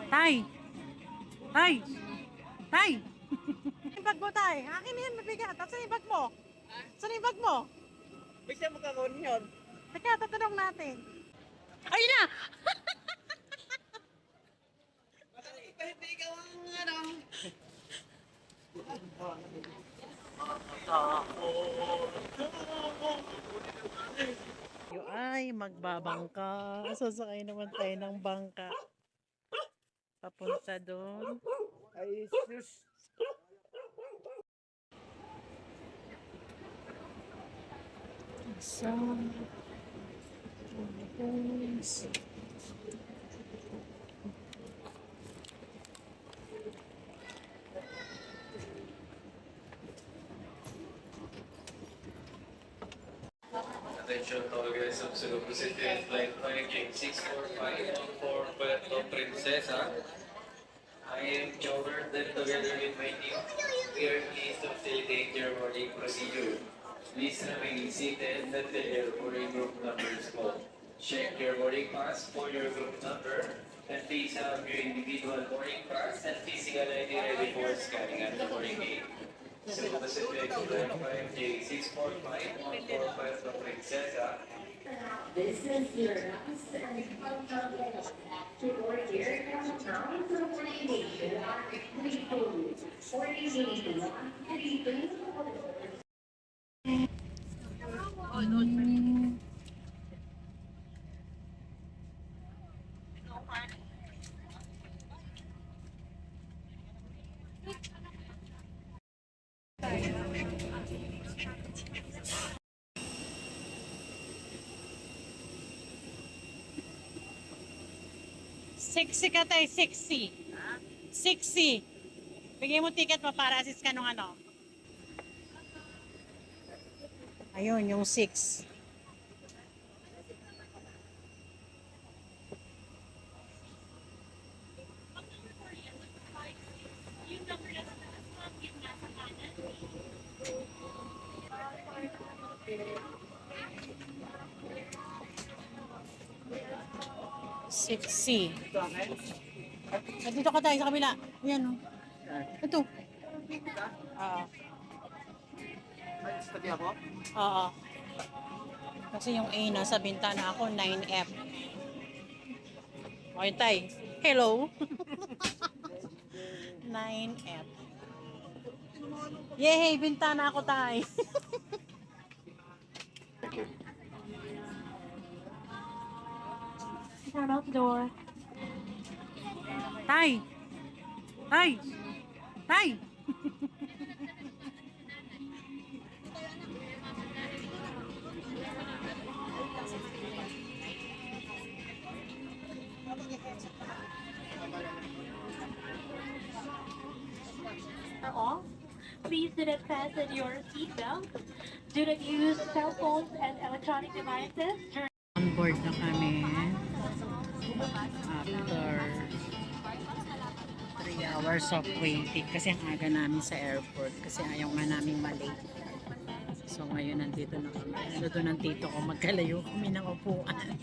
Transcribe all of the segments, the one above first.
Tay! Tay! Tay! Yung bag mo, Tay. Akin yan, mabigat. At saan yung bag mo? Saan yung bag mo? Bisa mo kakaroon yun. Teka, tatanong natin. Ayun na! Hindi ikaw ang ano. Yo ay magbabangka. Sasakay naman tayo ng bangka. Papunta doon. Ay, sus. So, Attention to all guys, absolute positive flight Viking 645 for Puerto Princesa. I am Jobert and together with my team, we are pleased to facilitate your boarding procedure. Please remain seated until your boarding group number is called. Check your boarding pass for your group number and please have your individual boarding pass and physical ID ready for scanning at the boarding gate. Cebu Pacific Flight 5J645 for Puerto Princesa. This is your last and final to board your downtown for orientation on 3 orientation on 3 sexy ka tayo, sexy. Sexy. Bigay mo ticket mo para assist ka nung ano. Ayun, yung 6. Sexy. Dito ka tayo sa kabila. Ayan o. Ito. Oo. Ay, study ako? Oo. Kasi yung A nasa bintana ako, 9F. Okay, tay. Hello. 9F. Yay, bintana ako, tay. Turn out the door. Tay! Tay! Tay! are off. Please do not fasten your seatbelt. Do not use cell phones and electronic devices during On board na kami after 3 hours of waiting kasi ang aga namin sa airport kasi ayaw nga namin malate. So ngayon nandito na kami. Nandito ng tito ko, magkalayo kami ng upuan.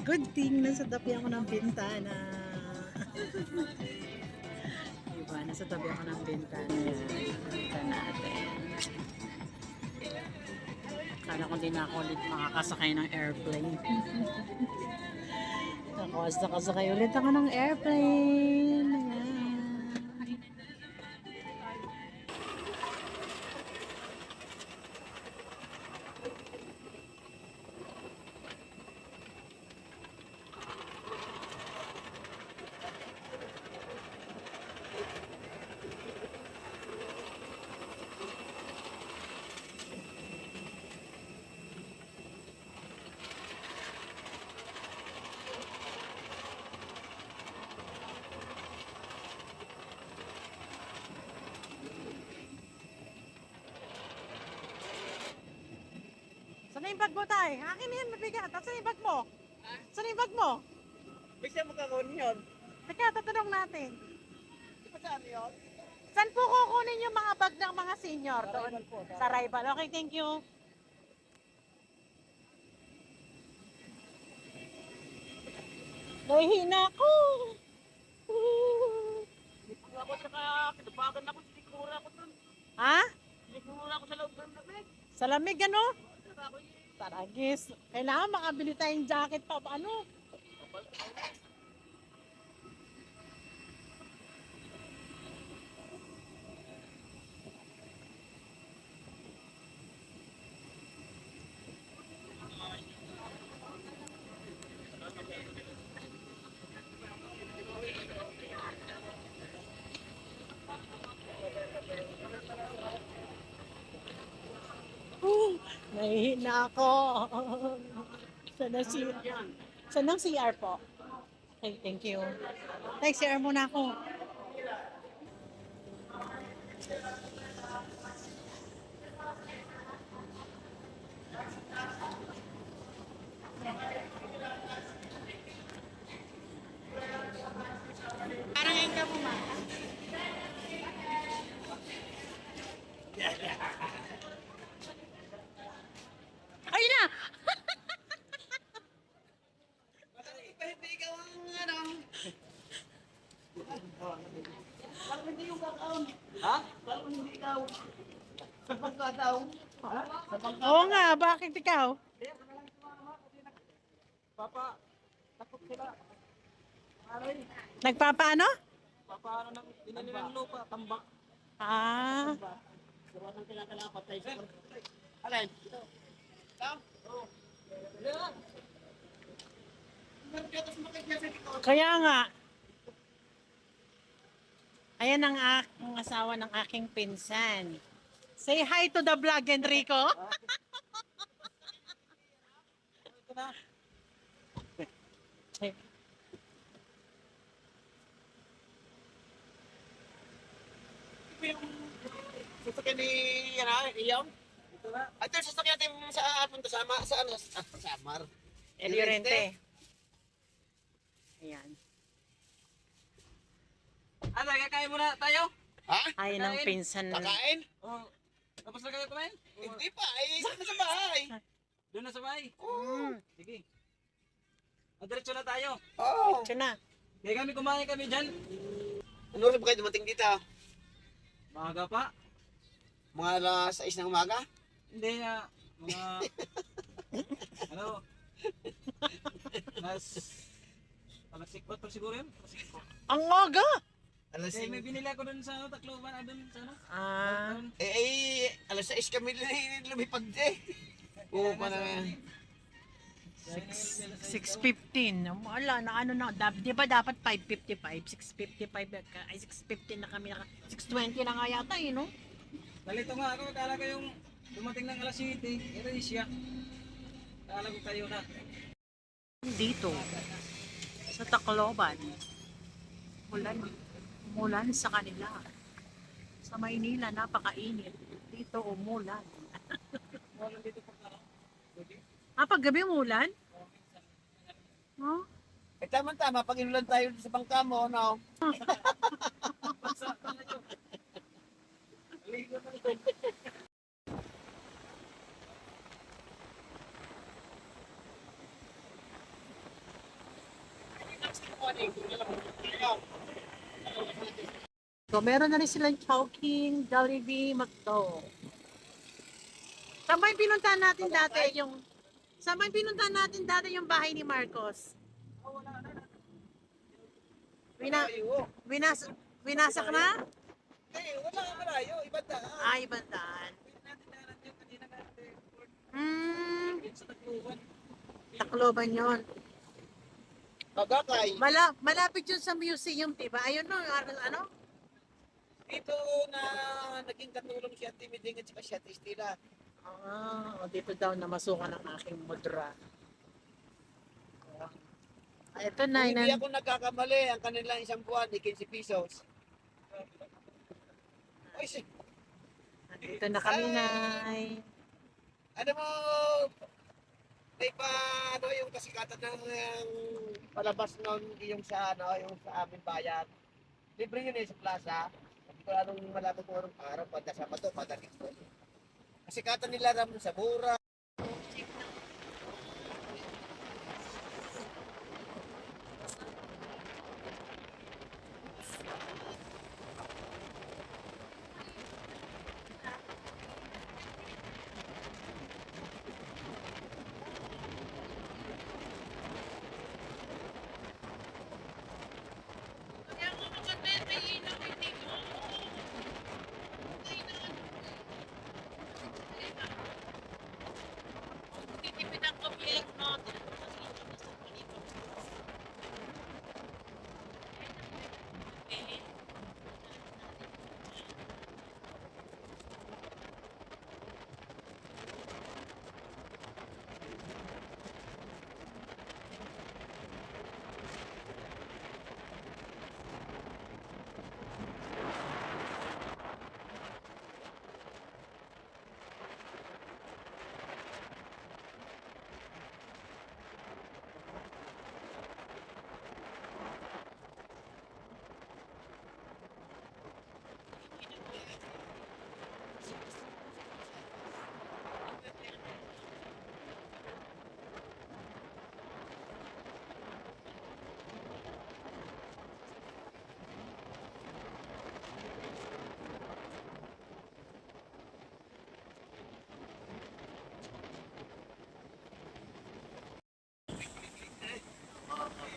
Good thing, nasa tabi ako ng bintana. Diba, nasa tabi ako ng bintana. Kita natin. Kala ko din ako ulit makakasakay ng airplane. Nakasakay ulit ako ng airplane. Ayan. Saan yung bag mo, tay? Akin yan, mabigat. At saan yung bag mo? Saan yung bag mo? Bisa mo kakaroon yun. Teka, tatanong natin. Saan yun? Saan po kukunin yung mga bag ng mga senior? Doon? Sa Arrival. Okay, thank you. Nahihina ako. Ha? Hindi ko muna ako sa loob ng lamig. Sa lamig, ano? Taragis. Kailangan makabili tayong jacket pa. Ano? Nahihina ako. Saan ang CR po? Okay, thank you. Thanks, CR muna ako. Parang ngayon ka mo, Ayun na! Hindi ikaw ang ano. Parang hindi yung kakaon. Ha? Parang hindi ikaw. Sa pagkataon. Ha? Sa pagkataon. Oo nga, bakit ikaw? Papa, takot sila. Aray, Nagpapaano? papaano ng binili ng lupa, tambak. Ah, Gawa ng kinakalapat tayo sa alin? Tam? Oo. Yan. kaya nga. Ayan ang aking asawa ng aking pinsan. Say hi to the vlog, Enrico. Ito na. Ito yung sasakyan ni Iyong. Ito na. Ito yung sasakyan natin sa punta sa ano? Sa Samar. El Llorente. Ayan. Ano, kakain muna tayo? Ha? Ayan ang pinsan. Kakain? Oo. Tapos na kayo kumain? Hindi pa, ay isa na sa bahay. Doon na sa bahay? Mm, Sige. Diretso na tayo. ito na. Kaya kami kumain kami dyan. Ano oras ba kayo dumating dito? Maaga pa. Mga alas 6 ng umaga? Hindi mga ano? alas 4 siguro yun. Ang aga! Alas 5. May binili ako doon sa ano, Tacloban, doon sa ano? Ah, Alas 6 kami lumipag eh. Oo, parang yan. 6:15. Wala na ano na. Di ba dapat 5:55? 6:55. Ay, 6:15 na kami. 6:20 na nga yata eh, no? Nalito nga ako, akala ko yung dumating ng alas 7, ito siya. Akala ko tayo na. Dito. Sa Tacloban. Umulan sa kanila. Sa Maynila, napakainit. Dito umulan. Wala dito pa na. Pag gabi umulan? Huh? Eh tama-tama, pag inulan tayo sa bangka mo, no? So, meron na rin silang Chowking, Jollibee, McDo. Saan ba yung pinuntahan natin dati yung... Saan ba yung pinuntahan natin dati yung bahay ni Marcos? Winasak na? Eh, wala ka malayo, iba ta. Ay, bandaan. Tacloban yun. Bagakay. Malapit yun sa museum, diba? Ayun no, yung ano? Dito na naging katulong si Ate Miding at si Ate Stila. Dito daw na masukan ang aking mudra. Ito na, Kung hindi ako nagkakamali, ang kanilang isang buwan ay 15 pesos. Oy, dito na kami, Nay. ano mo, may pa, ano, yung kasikatan ng palabas noon, yung sa, ano, yung sa aming bayan. Libre yun sa plaza. Wala nung malapit ko ng araw, pada Sabado, pada Linggo. Kasikatan nila Ramon sa Bura.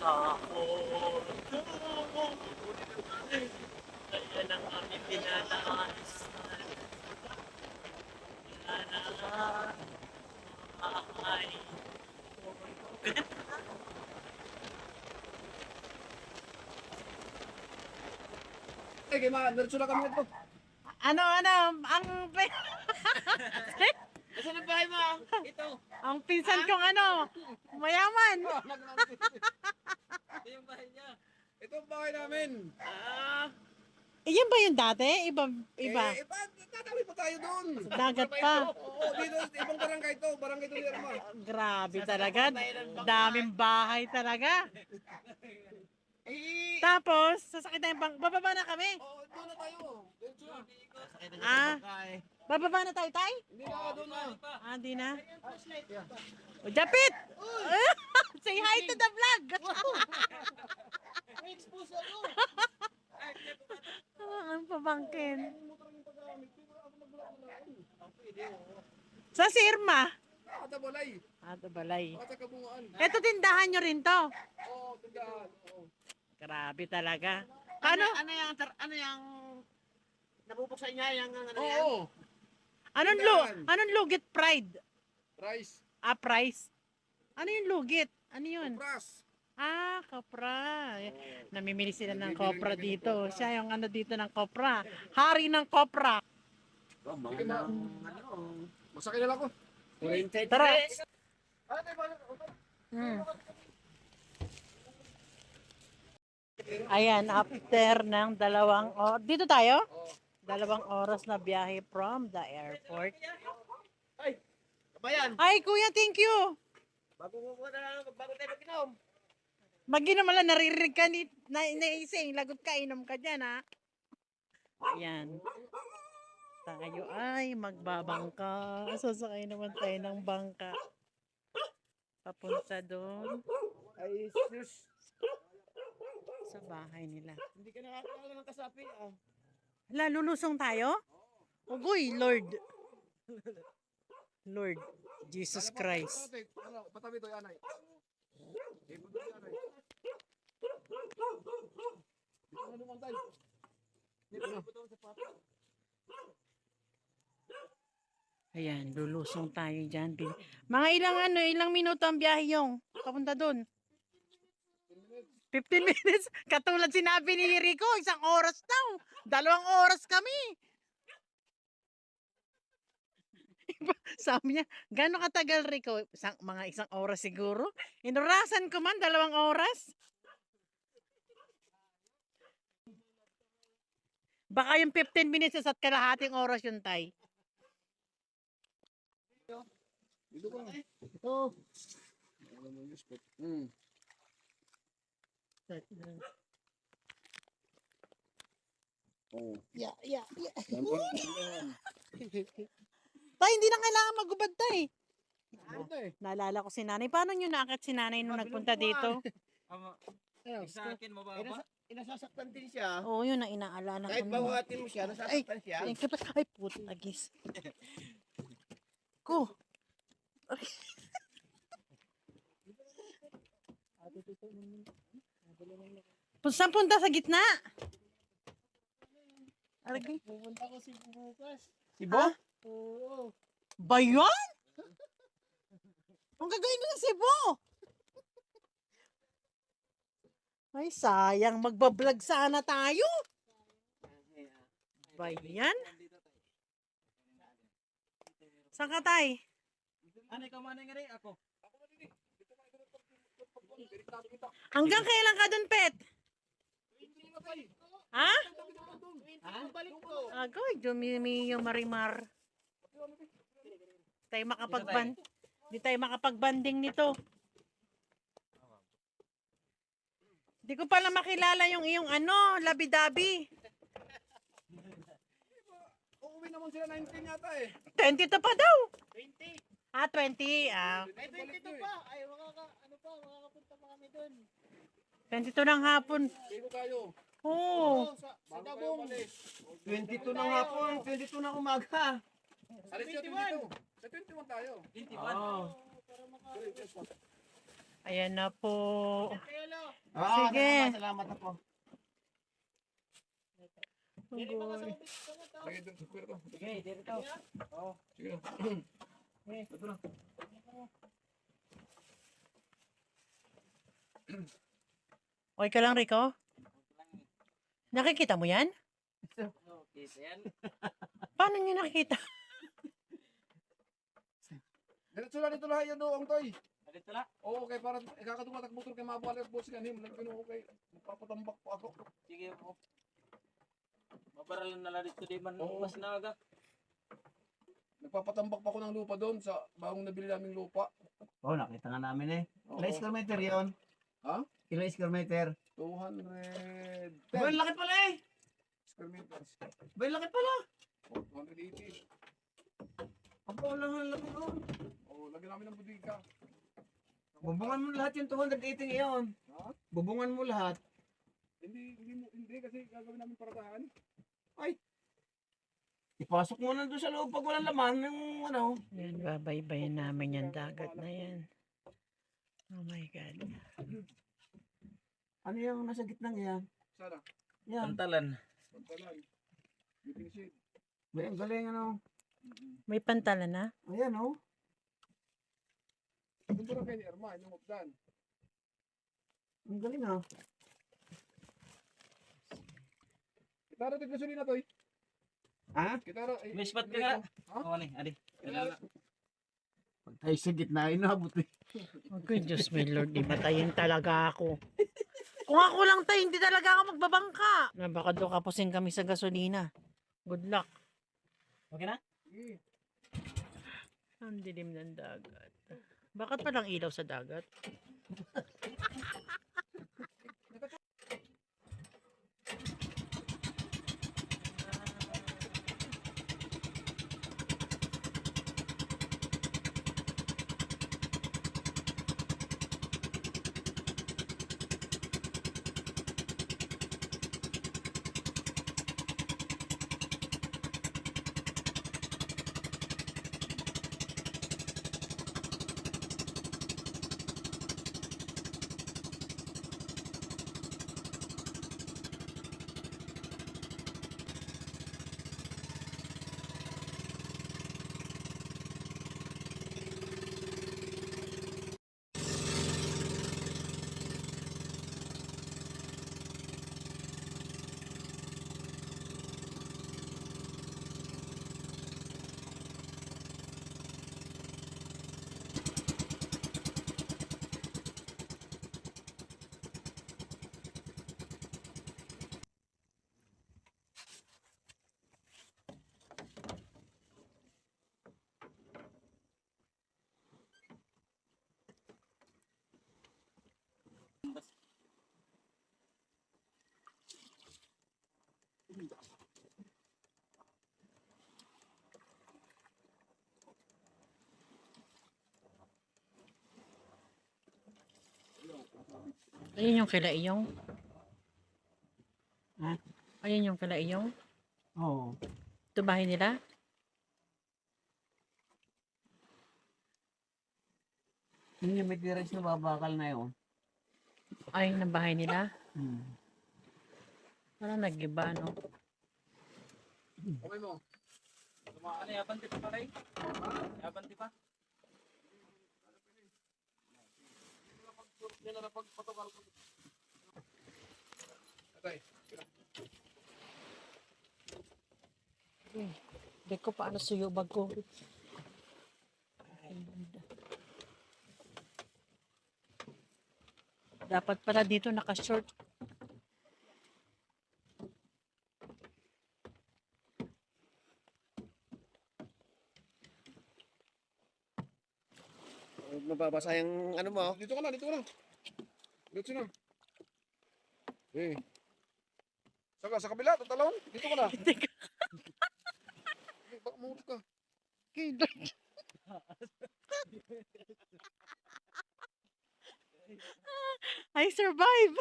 Ako. Ayan ang aming pinanaasan. Ay. Eh, kaya mga, diretso na kami ito. Ano, ang Nasaan ang bahay mo? Ito. ang pinsan kong ano, mayaman. Ito yung bahay niya. Ito ang bahay namin. Iyan ba yung dati? Iba. Tatawid pa tayo doon. Dagat pa. Oo, dito, ibang barangay to. Barangay to ni Irma. Grabe talaga. Daming bahay talaga. Eh, Tapos, sasakit na yung bababa na kami. oo, doon na tayo. Diretso na. Ah, bababa na tayo, tay? Hindi na, doon na. Ah, di na. O, Japit! Say hi to the vlog! Expose ako. Ang pabangkin. Sa si Irma. Ata balay. Ah, balay. Ata kabungaan. Ito tindahan nyo rin to. Oo, tindahan. Oo. Grabe talaga. Ano Kano? ano yung nabubuksan niya yung ano yan? Oo. Anong lugit pride? Rice. Ah, price. Ano yung lugit? Ano yun? Pras. Ah, kopra. Namimili sila ng kopra dito. Siya yung ano dito ng kopra. Hari ng kopra. Masakit na lang ako. Tara. Ano ba? Hmm. Ayan, after ng dito tayo? 2 oras na biyahe from the airport. Ay, kabayan. Ay, kuya, thank you. Bago tayo mag-inom. Mag-inom lang, naririnig ka naising. Lagot ka, inom ka dyan, ha? Ayan. Tayo ay magbabangka. Sasakay naman tayo ng bangka. Papunta doon Ay, sus. sa bahay nila. Hindi ka nakakala ng kasapi. Ah. Hala, lulusong tayo? Ugoy, Lord. Lord, Jesus Christ. Patabi to, Yanay. Ayan, lulusong tayo dyan. Mga ilang minuto ang biyahe yung papunta doon. 15 minutes. Katulad sinabi ni Rico, 1 oras daw. 2 oras kami. Sabi niya, gano'ng katagal, Rico? Mga 1 oras siguro. Inurasan ko man, 2 oras. Baka yung 15 minutes at kalahating oras yun, tay. Dito ka. Ito. Alam mo yung spot. Oh. Yeah. Tay, hindi na kailangan magubad, tay. Naalala ko si nanay. Paano nyo naakit si nanay nung nagpunta dito? Sa akin mababa. Nasasaktan din siya. Oo, yun ang inaalala ko. Kahit nun. bawatin mo siya, nasasaktan siya. Ay, puto, agis. Ko. Saan punta sa gitna? Aragay. Pupunta ko si bukas. Sibo? Oo. Ba yun? Ang gagawin nila Sibo? Ay, sayang. Magbablog sana tayo. Ba yan? Saan ka, tay? Ano ikaw manay nga rin ako? Hanggang kailan ka dun, Pet? Ha? Balik ko. Agoy, dumimi yung marimar. Di tayo makapagbanding nito. Di ko pala makilala yung iyong ano, labi-dabi. Uuwi naman sila 19 yata eh. 22 pa daw. 20. Ah, 20. Ah, Ay, 22 pa. Ay, makakapunta pa kami dun. 22 ng hapon. Dito tayo. Oo. Sa Dabong. 22 ng hapon, 22 ng umaga. Alis 21. Sa 21 tayo. 21. Ayan na po. Sige. Sige. Salamat na po. Ugoy. Sige, dito. Oo. Sige. Ito na. Okay ka lang, Rico? Nakikita mo yan? Paano niyo nakikita? Diretso lang dito lang yan doon, Toy. Dito lang. Oo, okay, para ikakatunga motor kay mabalik boss kanim. Lagi no okay. Papatambak pa ako. Sige po. Mabaralan na lang dito di man Oo. mas naga. Nagpapatambak pa ako ng lupa doon sa bagong nabili naming lupa. Oh, nakita nga namin eh. Oo. Ilang square meter yun? Ha? Ilang square meter? 210 Boy, laki pala eh. square meters. Boy, laki pala. Oh, 280. Ako lang ang laki doon. Oh, lagyan namin ng budika. Bubungan mo lahat yung 280 ngayon. Ha? Bubungan mo lahat. Hindi kasi gagawin namin paradahan. Ipasok mo na doon sa loob pag walang laman yung ano. Yan, babaybayin namin yung dagat na yan. Oh my God. Ano yung nasa gitnang yan? Sana. Yan. Pantalan. Pantalan. Meeting sheet. May ang galing ano. May pantalan na? Ayan oh. Doon pa rin kay ni Erma, yung updan. Ang galing ah. Kitara tig gasolina, Toy. Ha? Kitara. May spot ka nga. Ha? Oo ni, adi. Kitara. Pag tayo sa gitna, inabot eh. Okay, Diyos may Lord, di matayin talaga ako. Kung ako lang tayo, hindi talaga ako magbabangka. Na baka doon kapusing kami sa gasolina. Good luck. Okay na? Sige. Ang dilim ng dagat. Bakit palang ilaw sa dagat? Ayun yung kila iyong. Ha? Ayun yung kila iyong. Oo. Ito bahay nila? Yun yung may tirage na babakal na yun. Ay, ng bahay nila? Hmm. Parang nag-iba, no? Okay mo. Ano, yabanti pa pare? Yabanti pa? Yan na pagpatokal ko. Atay. Hindi ko paano suyo bag ko. Dapat pala dito naka-short. Mababasa yung ano mo. Dito ka na, dito ka na. Dito na. Eh. Sa kabila, tatalon. Dito ka na. Baka mo ka. I survive!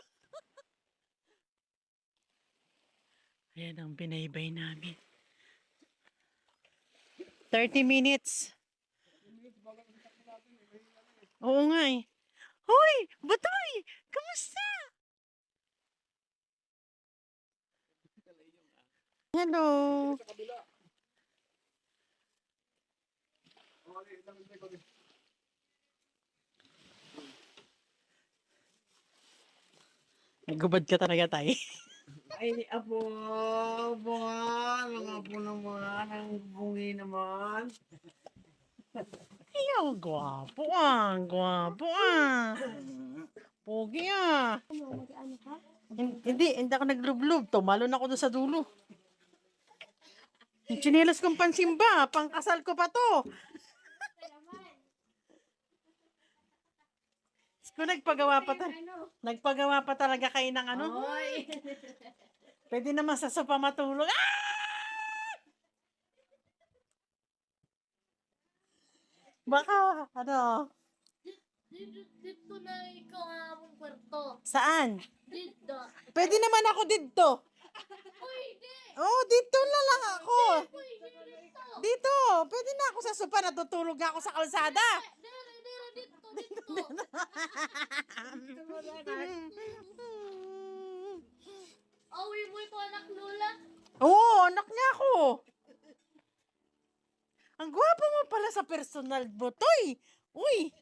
Ayan ang binaybay namin. 30 minutes. Oo nga eh. Hoy, Butoy! Kamusta? Hello. Sa kabila. Oh, ilang ko din. Nagubad ka talaga, tay. Ay, apo, mga apo naman, ang bungi naman. Ay, ang gwapo ah. Ang gwapo ah. Pogi ah. Hindi ako naglublob. Tumalo na ako doon sa dulo. Yung tsinelas kong pansimba, pangkasal ko pa to. Kung nagpagawa pa talaga kayo ng ano? Pwede naman sa sopa matulog. Ah! Baka, ano? Dito na ikaw ang among kwarto. Saan? Dito. Pwede naman ako dito. Uy, di! Oh, dito na lang ako. Uy, dito! Dito. Pwede na ako sa sopa, natutulog ako sa kalsada. Dito! Awi mo ito anak Lola. Oo, anak niya ako. Ang gwapo mo pala sa personal, Botoy. Uy,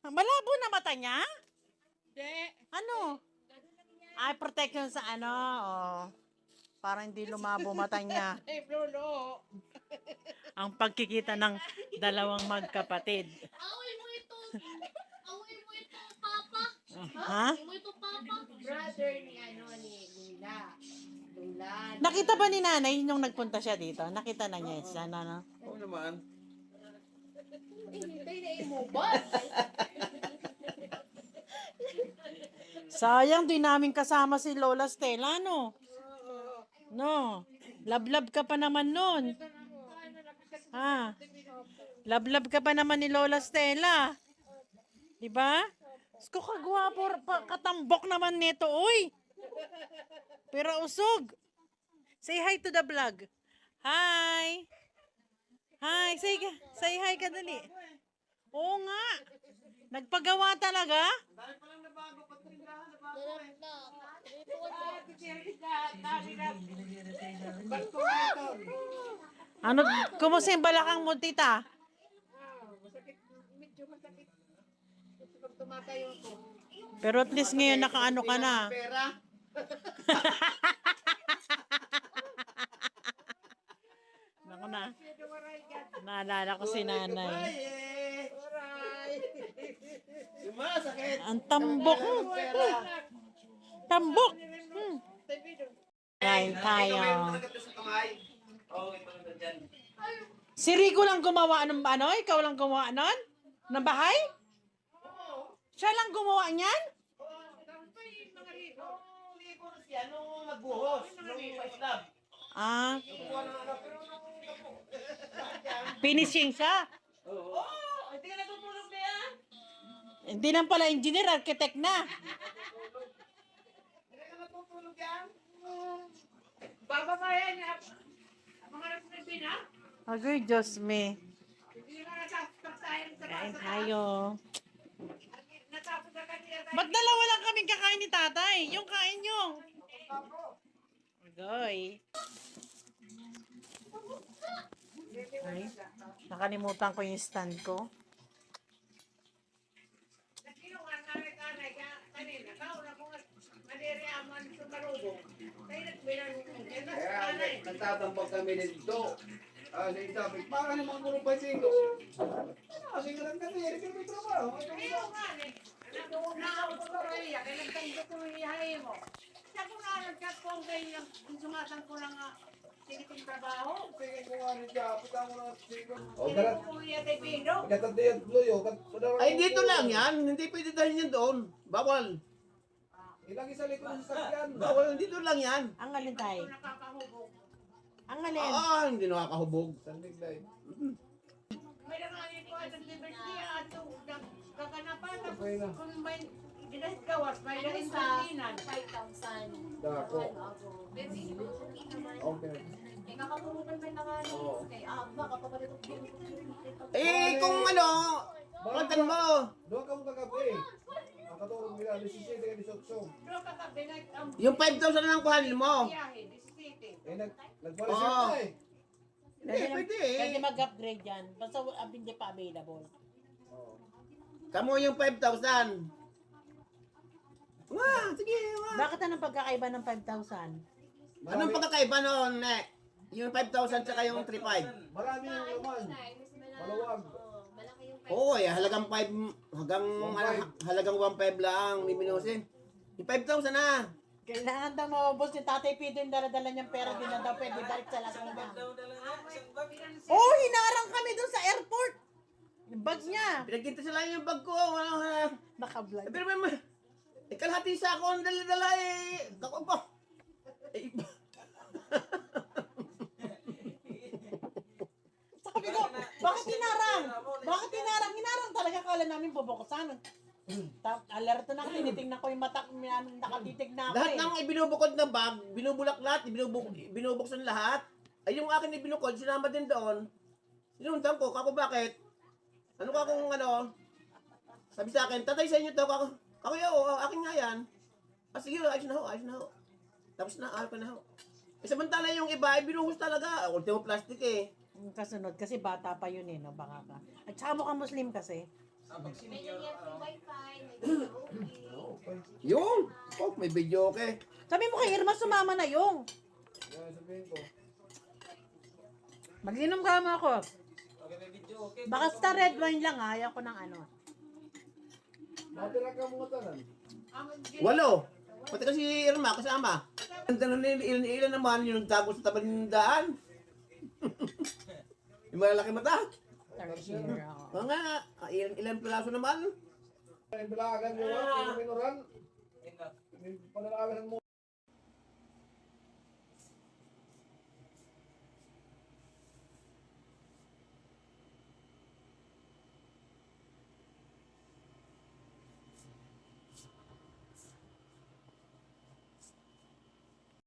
malabo na mata niya? Hindi. Ano? Ay, protection sa ano, oh. Para hindi lumabo mata niya. Ay, lolo. Ang pagkikita ng dalawang magkapatid. Awi mo ito, papa. Ha? Awi mo ito, papa. Brother ni Lula. Lula. Nakita ba ni nanay nung nagpunta siya dito? Nakita na niya siya, ano? Oo naman. Hintay na mo ba? Sayang, di namin kasama si Lola Stella, no? No. Lablab ka pa naman nun. Ha? Lablab ka pa naman ni Lola Stella. Diba? Sko kagwapo, katambok naman nito, uy. Pero usog. Say hi to the vlog. Hi. Hi, say hi ka dali. Oo nga. Nagpagawa talaga? Dahil pa lang nabago, patrindahan, nabago. Dalam na. Ano, kumusta yung balakang mo, tita? Medyo masakit. Pag tumatayo ko. Pero at least ngayon nakaano ka na. Pera. Naku na. Naalala ko si nanay. Sumasakit. Ang tambok. Pera. Tambok. Kain tayo. Sa kamay. Oo, ito na dyan. Si Rico lang gumawa ng ano? Ikaw lang gumawa nun? Ng bahay? Siya lang gumawa niyan? Nung nagbuhos, nung islab. Ah. Finishing siya. Oo. Hindi ka natutulog na yan. Hindi lang pala engineer, architect na. Hindi ka natutulog yan. Bababayan niya. Mga nagpipin ha? Agoy, Diyos me. Hindi ka nasasaksayan sa Kain tayo. Natapos na kanila. Ba't dalawa lang kaming kakain ni tatay? Yung kain nyo. Agoy. Ay, nakalimutan ko yung stand ko. Kaya nagtatambag kami dito. Sa sabi, baka naman gulong pa sino. Kasi nga lang kami, hindi kami trabaho. Ayaw nga eh. Nakaupo ko rin yan, kaya nagtanggo ko yung ihalay mo. Sabi nga, nagkakong kayo yung sumasang ko lang siniting trabaho. Sige ko nga rin siya, puta mo lang sigo. Sige ko kuya kay Pedro. Ay, dito lang yan. Hindi pwede dalhin yan doon. Bawal. Ilang isa likod sa sakyan. Bawal. Dito lang yan. Ang alin tayo? Nakakahubog. Ang alin? Hindi nakakahubog. Sandiglay. May nanganin ko at ang liberty at kakanapan. Okay na. Kung may ginagawas, may naintindihan. 5,000. Dako. Baby, Okay. nakakatulungan may nanganin. Kay Abba, kapapalit ko. Eh, kung ano, Bakit pantan mo. Doon ka mo kagabi. katulong nila, 17 kaya 18. Pero kagabi ang Yung 5,000 na lang kuhanin mo. biyahe, 17. Eh, nagpalasip Oo. na eh. Hindi, pwede eh. Pwede mag-upgrade yan. Basta hindi pa available. Kamo yung 5,000. Wah, sige, wah. Bakit anong pagkakaiba ng 5,000? Anong pagkakaiba noon, ne? Yung 5,000 tsaka yung 3,500. Marami yung laman. Maluwag. Oo, eh, halagang 5, halagang 1,500 lang, miminusin. Yung 5,000 na. Kailangan daw maubos ni Tatay Pido yung dala-dala niyang pera. Di na daw pwede balik sa Laguna. Oh, hinarang kami dun sa airport. Yung bag niya. Pinagkita sila yung bag ko. Ano, Naka-vlog. pero may kalahati sa ako ang dala-dala eh. Kako pa. Eh, Sabi ko, bakit hinarang? Bakit hinarang? Hinarang talaga. Kala namin bubukusan. Alerto na ako. Tinitingnan ko yung mata. Nakatitig na ako lahat eh. ng ibinubukod na bag, binubulak lahat, binubuksan lahat. Ay yung akin ibinukod, sinama din doon. Sinuntan ko, kako bakit? Ano ka kung ano? Sabi sa akin, tatay sa inyo to, kako yo, akin nga yan. Ah, sige, ayos na ho, ayos na ho. Tapos na, ayos na ho. Eh, samantala yung iba, ay binuhos talaga. Ultimo plastic eh. Yung kasunod, kasi bata pa yun eh, no? Baka ka. At saka mukhang Muslim kasi. Yung! Oh, may video okay. Sabi mo kay Irma, sumama na yung. Yan, sabihin ko. Mag-inom ka mo ako. Baka sa red wine lang ha, ayaw ko ng ano. Matira ka mga tanan. 8. Pati kasi Irma, kasama. Ilan naman yung nagtago sa tabi ng daan. Yung malalaki mata. Third year ako. Oo nga, ilan piraso naman. Yung dalagan nyo, yung minuran. Panalagan mo.